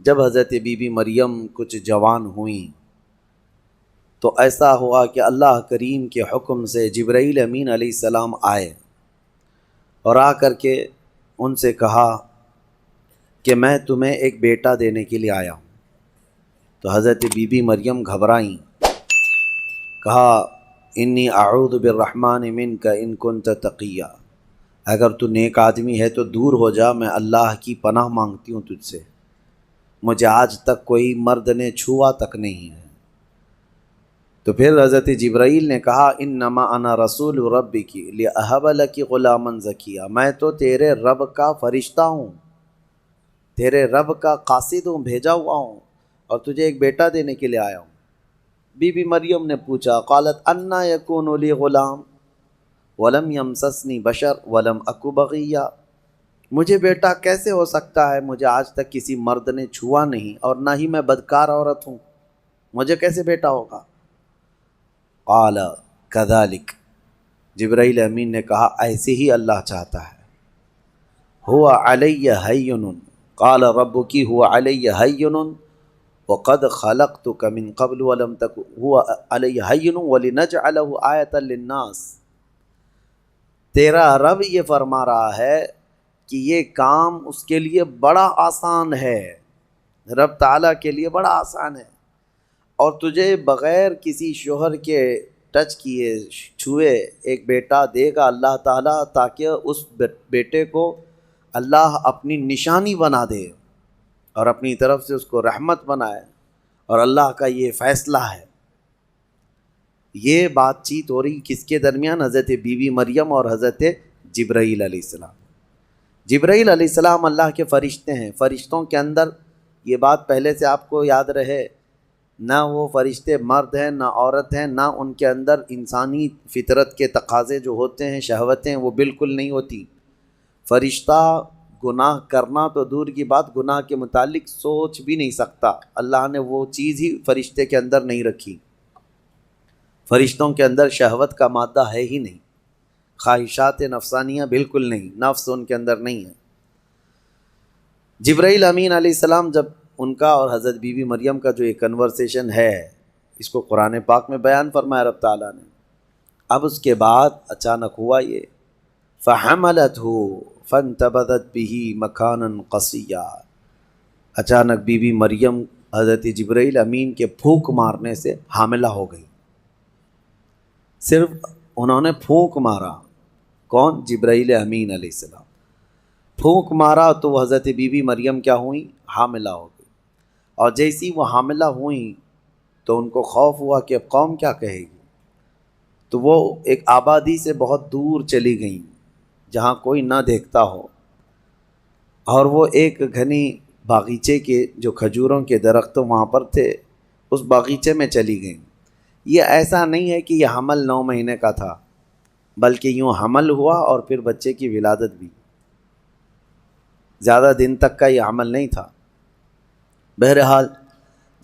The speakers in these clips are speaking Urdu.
جب حضرت بی بی مریم کچھ جوان ہوئیں تو ایسا ہوا کہ اللہ کریم کے حکم سے جبرائیل امین علیہ السلام آئے اور آ کر کے ان سے کہا کہ میں تمہیں ایک بیٹا دینے کے لیے آیا ہوں۔ تو حضرت بی بی مریم گھبرائیں، کہا انی اعوذ بالرحمن منک ان کنت تقیا، اگر تو نیک آدمی ہے تو دور ہو جا، میں اللہ کی پناہ مانگتی ہوں تجھ سے، مجھے آج تک کوئی مرد نے چھوا تک نہیں ہے۔ تو پھر حضرت جبرائیل نے کہا انما انا رسول ربک لاہب لک غلاما زکیا، میں تو تیرے رب کا فرشتہ ہوں، تیرے رب کا قاصد ہوں، بھیجا ہوا ہوں، اور تجھے ایک بیٹا دینے کے لیے آیا ہوں۔ بی بی مریم نے پوچھا، قالت انا یکون لی غلام ولم یمسسنی بشر ولم اک بغیا، مجھے بیٹا کیسے ہو سکتا ہے، مجھے آج تک کسی مرد نے چھوا نہیں اور نہ ہی میں بدکار عورت ہوں، مجھے کیسے بیٹا ہوگا؟ قال کذالک، جبرائیل امین نے کہا ایسے ہی اللہ چاہتا ہے۔ هو علی ہین، قال ربک هو علی ہین وقد خلقتک من قبل ولم تک هو علی ہین ولنجعلہ آیۃ للناس، تیرا رب یہ فرما رہا ہے کہ یہ کام اس کے لیے بڑا آسان ہے، رب تعالیٰ کے لیے بڑا آسان ہے، اور تجھے بغیر کسی شوہر کے ٹچ کیے چھوئے ایک بیٹا دے گا اللہ تعالیٰ، تاکہ اس بیٹے کو اللہ اپنی نشانی بنا دے اور اپنی طرف سے اس کو رحمت بنائے، اور اللہ کا یہ فیصلہ ہے۔ یہ بات چیت ہو رہی کس کے درمیان؟ حضرت بی بی مریم اور حضرت جبرائیل علیہ السلام۔ جبرائیل علیہ السلام اللہ کے فرشتے ہیں، فرشتوں کے اندر یہ بات پہلے سے آپ کو یاد رہے، نہ وہ فرشتے مرد ہیں نہ عورت ہیں، نہ ان کے اندر انسانی فطرت کے تقاضے جو ہوتے ہیں، شہوتیں، وہ بالکل نہیں ہوتی۔ فرشتہ گناہ کرنا تو دور کی بات، گناہ کے متعلق سوچ بھی نہیں سکتا، اللہ نے وہ چیز ہی فرشتے کے اندر نہیں رکھی۔ فرشتوں کے اندر شہوت کا مادہ ہے ہی نہیں، خواہشات نفسانیہ بالکل نہیں، نفس ان کے اندر نہیں ہے۔ جبرائیل امین علیہ السلام جب ان کا اور حضرت بی بی مریم کا جو ایک کنورسیشن ہے، اس کو قرآن پاک میں بیان فرمایا رب تعالیٰ نے۔ اب اس کے بعد اچانک ہوا یہ، فَحَمَلَتْهُ فَانْتَبَذَتْ بِهِ مَكَانًا قَصِيًّا، اچانک بی بی مریم حضرت جبرائیل امین کے پھونک مارنے سے حاملہ ہو گئی۔ صرف انہوں نے پھونک مارا، کون؟ جبرائیل امین علیہ السلام، پھونک مارا تو وہ حضرت بی بی مریم کیا ہوئیں؟ حاملہ ہو گئی، اور جیسی وہ حاملہ ہوئیں تو ان کو خوف ہوا کہ اب قوم کیا کہے گی، تو وہ ایک آبادی سے بہت دور چلی گئیں جہاں کوئی نہ دیکھتا ہو، اور وہ ایک گھنی باغیچے کے جو کھجوروں کے درخت وہاں پر تھے، اس باغیچے میں چلی گئیں۔ یہ ایسا نہیں ہے کہ یہ حمل 9 مہینے کا تھا، بلکہ یوں حمل ہوا اور پھر بچے کی ولادت بھی، زیادہ دن تک کا یہ عمل نہیں تھا۔ بہرحال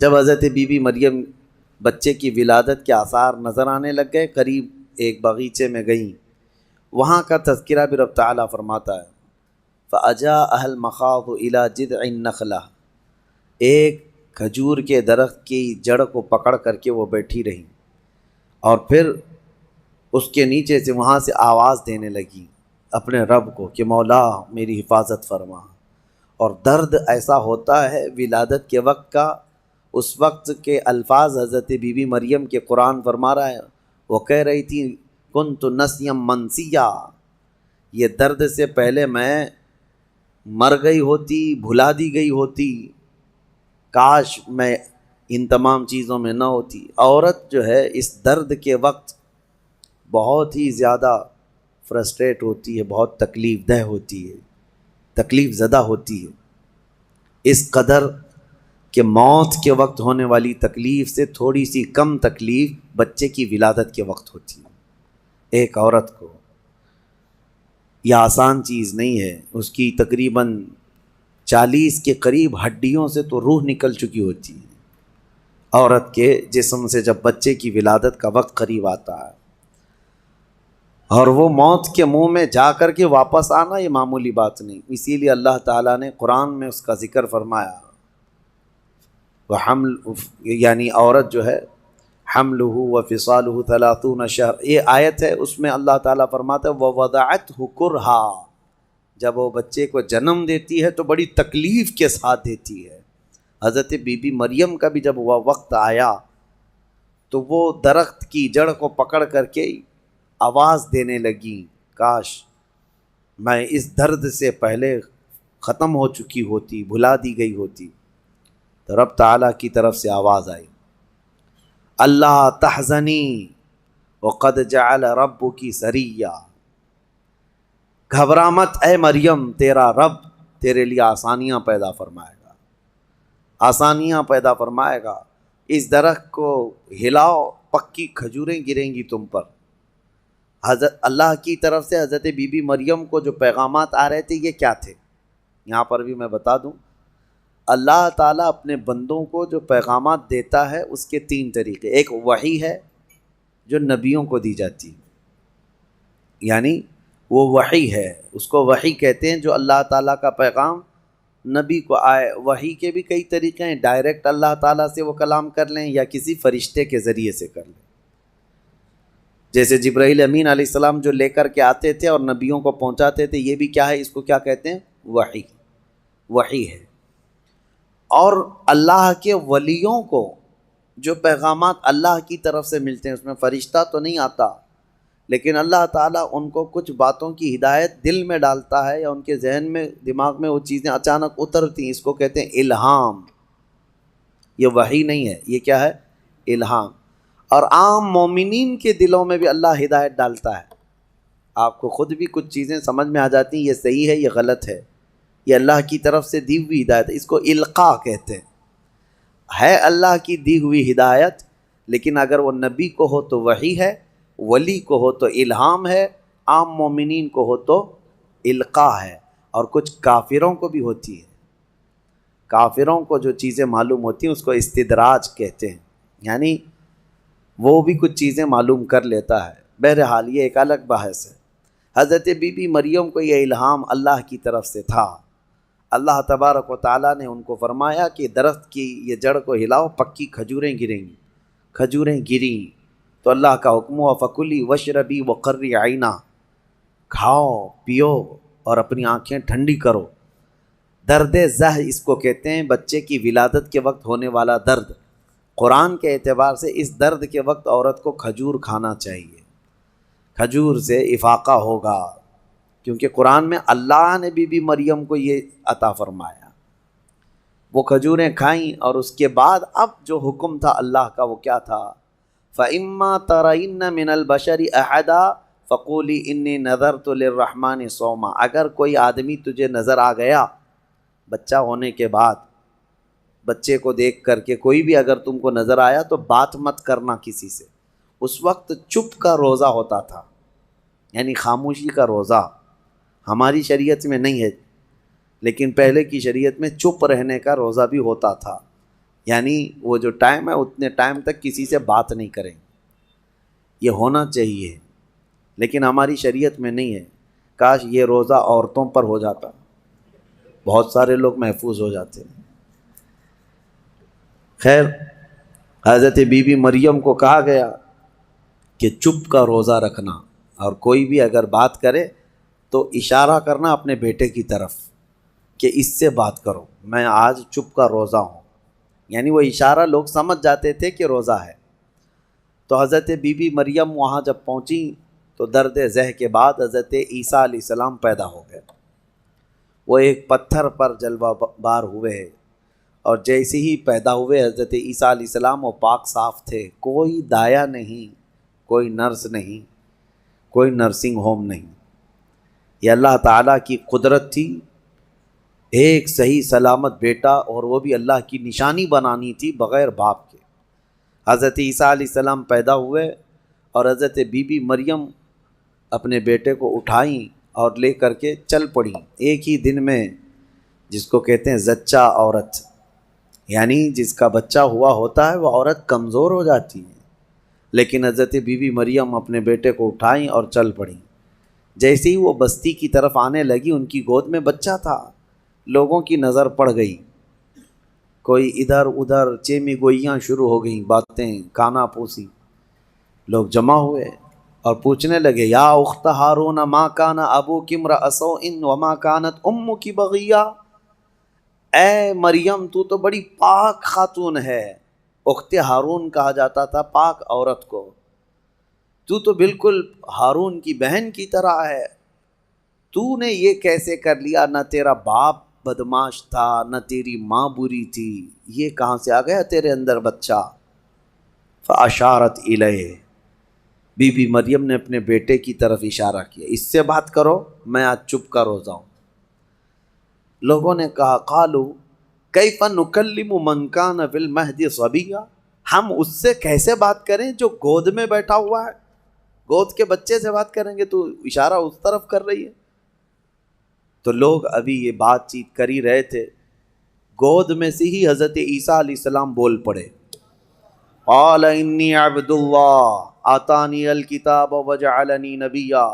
جب حضرت بی بی مریم بچے کی ولادت کے آثار نظر آنے لگ گئے، قریب ایک باغیچے میں گئیں، وہاں کا تذکرہ بھی رب تعالیٰ فرماتا ہے فَأَجَاءَهَا الْمَخَاضُ إِلَى جِذْعِ النَّخْلَةِ، ایک کھجور کے درخت کی جڑ کو پکڑ کر کے وہ بیٹھی رہیں، اور پھر اس کے نیچے سے وہاں سے آواز دینے لگی اپنے رب کو کہ مولا میری حفاظت فرما۔ اور درد ایسا ہوتا ہے ولادت کے وقت کا، اس وقت کے الفاظ حضرت بی بی مریم کے قرآن فرما رہا ہے، وہ کہہ رہی تھی کنت نسیا منسیا، یہ درد سے پہلے میں مر گئی ہوتی، بھلا دی گئی ہوتی، کاش میں ان تمام چیزوں میں نہ ہوتی۔ عورت جو ہے اس درد کے وقت بہت ہی زیادہ فرسٹریٹ ہوتی ہے، بہت تکلیف دہ ہوتی ہے، تکلیف زدہ ہوتی ہے، اس قدر کہ موت کے وقت ہونے والی تکلیف سے تھوڑی سی کم تکلیف بچے کی ولادت کے وقت ہوتی ہے ایک عورت کو۔ یہ آسان چیز نہیں ہے، اس کی تقریباً 40 کے قریب ہڈیوں سے تو روح نکل چکی ہوتی ہے عورت کے جسم سے جب بچے کی ولادت کا وقت قریب آتا ہے، اور وہ موت کے منہ میں جا کر کے واپس آنا یہ معمولی بات نہیں۔ اسی لیے اللہ تعالیٰ نے قرآن میں اس کا ذکر فرمایا وہ حمل یعنی عورت جو ہے حملہ و فصالہ 30 شہر، یہ آیت ہے، اس میں اللہ تعالیٰ فرماتا ہے ووضعتہ کرہا، جب وہ بچے کو جنم دیتی ہے تو بڑی تکلیف کے ساتھ دیتی ہے۔ حضرت بی بی مریم کا بھی جب وہ وقت آیا تو وہ درخت کی جڑ کو پکڑ کر کے آواز دینے لگی، کاش میں اس درد سے پہلے ختم ہو چکی ہوتی، بھلا دی گئی ہوتی۔ تو رب تعالیٰ کی طرف سے آواز آئی، اللہ تحزنی وقد جعل ربک سریا، گھبرا مت اے مریم، تیرا رب تیرے لیے آسانیاں پیدا فرمائے گا، آسانیاں پیدا فرمائے گا۔ اس درخت کو ہلاؤ، پکی کھجوریں گریں گی تم پر۔ حضرت اللہ کی طرف سے حضرت بی بی مریم کو جو پیغامات آ رہے تھے یہ کیا تھے؟ یہاں پر بھی میں بتا دوں، اللہ تعالیٰ اپنے بندوں کو جو پیغامات دیتا ہے اس کے 3 طریقے، ایک وحی ہے جو نبیوں کو دی جاتی ہے، یعنی وہ وحی ہے، اس کو وحی کہتے ہیں، جو اللہ تعالیٰ کا پیغام نبی کو آئے۔ وحی کے بھی کئی طریقے ہیں، ڈائریکٹ اللہ تعالیٰ سے وہ کلام کر لیں یا کسی فرشتے کے ذریعے سے کر لیں، جیسے جبرائیل امین علیہ السلام جو لے کر کے آتے تھے اور نبیوں کو پہنچاتے تھے، یہ بھی کیا ہے، اس کو کیا کہتے ہیں، وحی، وحی ہے۔ اور اللہ کے ولیوں کو جو پیغامات اللہ کی طرف سے ملتے ہیں، اس میں فرشتہ تو نہیں آتا، لیکن اللہ تعالیٰ ان کو کچھ باتوں کی ہدایت دل میں ڈالتا ہے یا ان کے ذہن میں، دماغ میں وہ چیزیں اچانک اترتی ہیں، اس کو کہتے ہیں الہام۔ یہ وحی نہیں ہے، یہ کیا ہے، الہام۔ اور عام مومنین کے دلوں میں بھی اللہ ہدایت ڈالتا ہے، آپ کو خود بھی کچھ چیزیں سمجھ میں آ جاتی ہیں، یہ صحیح ہے، یہ غلط ہے، یہ اللہ کی طرف سے دی ہوئی ہدایت ہے، اس کو القاء کہتے ہیں۔ ہے اللہ کی دی ہوئی ہدایت، لیکن اگر وہ نبی کو ہو تو وحی ہے، ولی کو ہو تو الہام ہے، عام مومنین کو ہو تو القاء ہے۔ اور کچھ کافروں کو بھی ہوتی ہے، کافروں کو جو چیزیں معلوم ہوتی ہیں اس کو استدراج کہتے ہیں، یعنی وہ بھی کچھ چیزیں معلوم کر لیتا ہے۔ بہرحال یہ ایک الگ بحث ہے۔ حضرت بی بی مریم کو یہ الہام اللہ کی طرف سے تھا، اللہ تبارک و تعالیٰ نے ان کو فرمایا کہ درخت کی یہ جڑ کو ہلاؤ، پکی کھجوریں گریں گی۔ کھجوریں گریں تو اللہ کا حکم ہوا فکلی وشربی وقرری عینا، کھاؤ پیو اور اپنی آنکھیں ٹھنڈی کرو۔ درد زہ اس کو کہتے ہیں، بچے کی ولادت کے وقت ہونے والا درد۔ قرآن کے اعتبار سے اس درد کے وقت عورت کو کھجور کھانا چاہیے، کھجور سے افاقہ ہوگا، کیونکہ قرآن میں اللہ نے بی بی مریم کو یہ عطا فرمایا۔ وہ کھجوریں کھائیں اور اس کے بعد اب جو حکم تھا اللہ کا وہ کیا تھا، فَإِمَّا تَرَيِنَّ مِنَ الْبَشَرِ أَحَدًا فَقُولِي إِنِّي نَذَرْتُ لِلرَّحْمَنِ صَوْمًا، اگر کوئی آدمی تجھے نظر آ گیا بچہ ہونے کے بعد، بچے کو دیکھ کر کے کوئی بھی اگر تم کو نظر آیا تو بات مت کرنا کسی سے۔ اس وقت چپ کا روزہ ہوتا تھا، یعنی خاموشی کا روزہ، ہماری شریعت میں نہیں ہے، لیکن پہلے کی شریعت میں چپ رہنے کا روزہ بھی ہوتا تھا، یعنی وہ جو ٹائم ہے اتنے ٹائم تک کسی سے بات نہیں کریں، یہ ہونا چاہیے، لیکن ہماری شریعت میں نہیں ہے۔ کاش یہ روزہ عورتوں پر ہو جاتا، بہت سارے لوگ محفوظ ہو جاتے ہیں۔ خیر، حضرت بی بی مریم کو کہا گیا کہ چپ کا روزہ رکھنا، اور کوئی بھی اگر بات کرے تو اشارہ کرنا اپنے بیٹے کی طرف کہ اس سے بات کرو، میں آج چپ کا روزہ ہوں، یعنی وہ اشارہ لوگ سمجھ جاتے تھے کہ روزہ ہے۔ تو حضرت بی بی مریم وہاں جب پہنچی تو درد زہ کے بعد حضرت عیسیٰ علیہ السلام پیدا ہو گئے۔ وہ ایک پتھر پر جلوہ بار ہوئے، اور جیسے ہی پیدا ہوئے حضرت عیسیٰ علیہ السلام وہ پاک صاف تھے، کوئی دایا نہیں، کوئی نرس نہیں، کوئی نرسنگ ہوم نہیں، یہ اللہ تعالیٰ کی قدرت تھی۔ ایک صحیح سلامت بیٹا، اور وہ بھی اللہ کی نشانی بنانی تھی بغیر باپ کے۔ حضرت عیسیٰ علیہ السلام پیدا ہوئے اور حضرت بی بی مریم اپنے بیٹے کو اٹھائیں اور لے کر کے چل پڑیں ایک ہی دن میں، جس کو کہتے ہیں زچہ عورت، یعنی جس کا بچہ ہوا ہوتا ہے وہ عورت کمزور ہو جاتی ہے، لیکن حضرت بی بی مریم اپنے بیٹے کو اٹھائیں اور چل پڑیں۔ جیسے ہی وہ بستی کی طرف آنے لگی، ان کی گود میں بچہ تھا، لوگوں کی نظر پڑ گئی، کوئی ادھر ادھر چیمی گوئیاں شروع ہو گئیں، باتیں کانا پوسی، لوگ جمع ہوئے اور پوچھنے لگے یا اخت ہارون ما کان ابوک امرأ سوء وما کانت امک بغیہ، اے مریم تو تو بڑی پاک خاتون ہے، اخت ہارون کہا جاتا تھا پاک عورت کو، تو بالکل ہارون کی بہن کی طرح ہے، تو نے یہ کیسے کر لیا؟ نہ تیرا باپ بدماش تھا نہ تیری ماں بری تھی، یہ کہاں سے آ گیا تیرے اندر بچہ؟ فاشارت الیہ، بی بی مریم نے اپنے بیٹے کی طرف اشارہ کیا، اس سے بات کرو، میں آج چپ کا روزہ ہوں۔ لوگوں نے کہا قالوا کیف نکلم من کان فی المہد صبیا، ہم اس سے کیسے بات کریں جو گود میں بیٹھا ہوا ہے؟ گود کے بچے سے بات کریں گے؟ تو اشارہ اس طرف کر رہی ہے۔ تو لوگ ابھی یہ بات چیت کر ہی رہے تھے، گود میں سے ہی حضرت عیسیٰ علیہ السلام بول پڑے، قال انی عبد اللہ آتانی الکتاب وجعلنی نبیا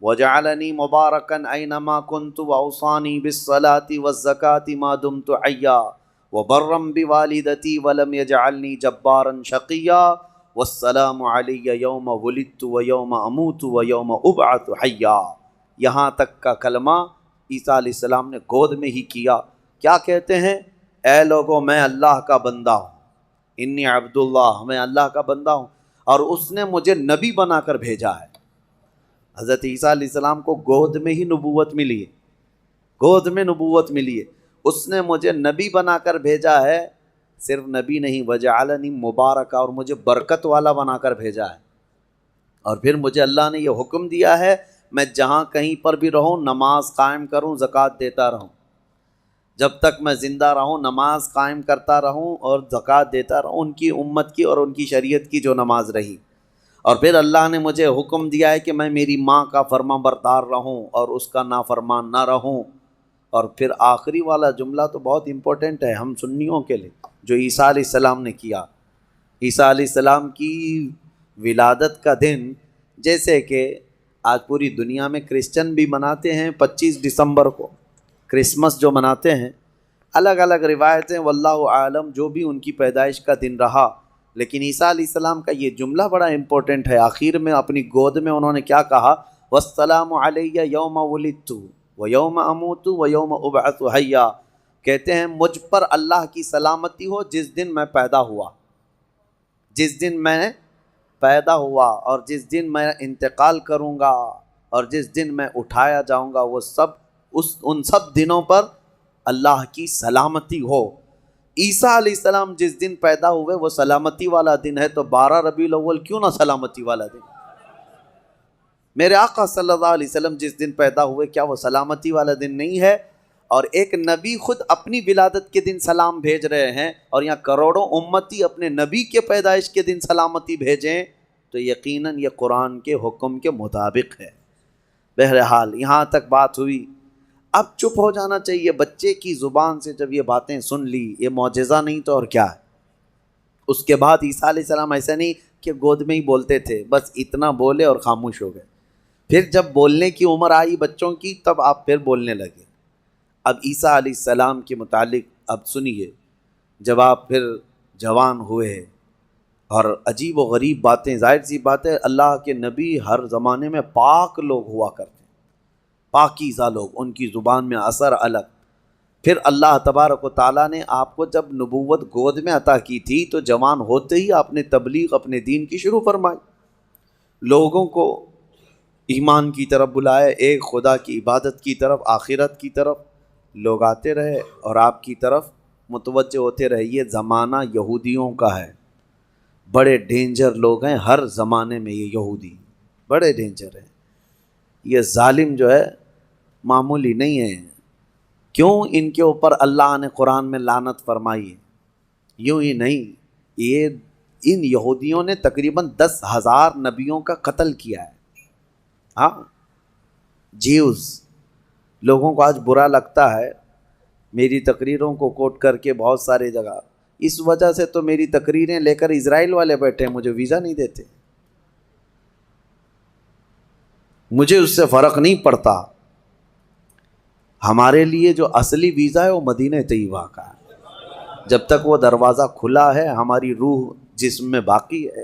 وجعلنی مبارکا اینما کنت واوصانی بالصلاة والزکاة ما دمت حیا وبرا بوالدتی ولم یجعلنی جبارا شقیا والسلام علی یوم ولدت ویوم اموت ویوم ابعث حیا۔ یہاں تک کا کلمہ عیسیٰ علیہ السلام نے گود میں ہی کیا۔ کیا کہتے ہیں؟ اے لوگوں میں اللہ کا بندہ ہوں، انی عبداللہ، میں اللہ کا بندہ ہوں اور اس نے مجھے نبی بنا کر بھیجا ہے۔ حضرت عیسیٰ علیہ السلام کو گود میں ہی نبوت ملی ہے، گود میں نبوت ملی ہے، اس نے مجھے نبی بنا کر بھیجا ہے۔ صرف نبی نہیں، وجعلنی مبارکہ، اور مجھے برکت والا بنا کر بھیجا ہے۔ اور پھر مجھے اللہ نے یہ حکم دیا ہے میں جہاں کہیں پر بھی رہوں نماز قائم کروں، زکوٰۃ دیتا رہوں، جب تک میں زندہ رہوں نماز قائم کرتا رہوں اور زکوٰۃ دیتا رہوں، ان کی امت کی اور ان کی شریعت کی جو نماز رہی۔ اور پھر اللہ نے مجھے حکم دیا ہے کہ میں میری ماں کا فرما بردار رہوں اور اس کا نافرمان نہ رہوں۔ اور پھر آخری والا جملہ تو بہت امپورٹنٹ ہے ہم سنیوں کے لیے، جو عیسیٰ علیہ السلام نے کیا۔ عیسیٰ علیہ السلام کی ولادت کا دن، جیسے کہ آج پوری دنیا میں کرسچن بھی مناتے ہیں 25 دسمبر کو، کرسمس جو مناتے ہیں، الگ الگ روایتیں واللہ عالم جو بھی ان کی پیدائش کا دن رہا، لیکن عیسیٰ علیہ السلام کا یہ جملہ بڑا امپورٹنٹ ہے۔ آخر میں اپنی گود میں انہوں نے کیا کہا؟ والسلام علی یوم ولدت ویوم اموت ویوم ابعث حیا، کہتے ہیں مجھ پر اللہ کی سلامتی ہو جس دن میں پیدا ہوا، جس دن میں پیدا ہوا اور جس دن میں انتقال کروں گا اور جس دن میں اٹھایا جاؤں گا، وہ سب ان سب دنوں پر اللہ کی سلامتی ہو۔ عیسیٰ علیہ السلام جس دن پیدا ہوئے وہ سلامتی والا دن ہے، تو 12 ربیع الاول کیوں نہ سلامتی والا دن؟ میرے آقا صلی اللہ علیہ وسلم جس دن پیدا ہوئے کیا وہ سلامتی والا دن نہیں ہے؟ اور ایک نبی خود اپنی ولادت کے دن سلام بھیج رہے ہیں، اور یہاں کروڑوں امتی اپنے نبی کے پیدائش کے دن سلامتی بھیجیں، تو یقیناً یہ قرآن کے حکم کے مطابق ہے۔ بہرحال یہاں تک بات ہوئی، اب چپ ہو جانا چاہیے۔ بچے کی زبان سے جب یہ باتیں سن لی، یہ معجزہ نہیں تو اور کیا ہے؟ اس کے بعد عیسیٰ علیہ السلام ایسا نہیں کہ گود میں ہی بولتے تھے، بس اتنا بولے اور خاموش ہو گئے۔ پھر جب بولنے کی عمر آئی بچوں کی، تب آپ پھر بولنے لگے۔ اب عیسیٰ علیہ السلام کے متعلق اب سنیے، جب آپ پھر جوان ہوئے اور عجیب و غریب باتیں، ظاہر سی بات ہے اللہ کے نبی ہر زمانے میں پاک لوگ ہوا کرتے، پاکیزہ لوگ، ان کی زبان میں اثر الگ۔ پھر اللہ تبارک و تعالیٰ نے آپ کو جب نبوت گود میں عطا کی تھی تو جوان ہوتے ہی آپ نے تبلیغ اپنے دین کی شروع فرمائی، لوگوں کو ایمان کی طرف بلائے، ایک خدا کی عبادت کی طرف، آخرت کی طرف لوگ آتے رہے اور آپ کی طرف متوجہ ہوتے رہے۔ یہ زمانہ یہودیوں کا ہے، بڑے ڈینجر لوگ ہیں ہر زمانے میں، یہ یہودی بڑے ڈینجر ہیں۔ یہ ظالم جو ہے معمولی نہیں ہے، کیوں ان کے اوپر اللہ نے قرآن میں لعنت فرمائی ہے؟ یوں ہی نہیں، یہ ان یہودیوں نے تقریباً 10,000 نبیوں کا قتل کیا ہے۔ ہاں، جیوز لوگوں کو آج برا لگتا ہے میری تقریروں کو کوٹ کر کے بہت سارے جگہ، اس وجہ سے تو میری تقریریں لے کر اسرائیل والے بیٹھے ہیں، مجھے ویزا نہیں دیتے، مجھے اس سے فرق نہیں پڑتا۔ ہمارے لیے جو اصلی ویزا ہے وہ مدینہ طیبہ کا ہے، جب تک وہ دروازہ کھلا ہے ہماری روح جسم میں باقی ہے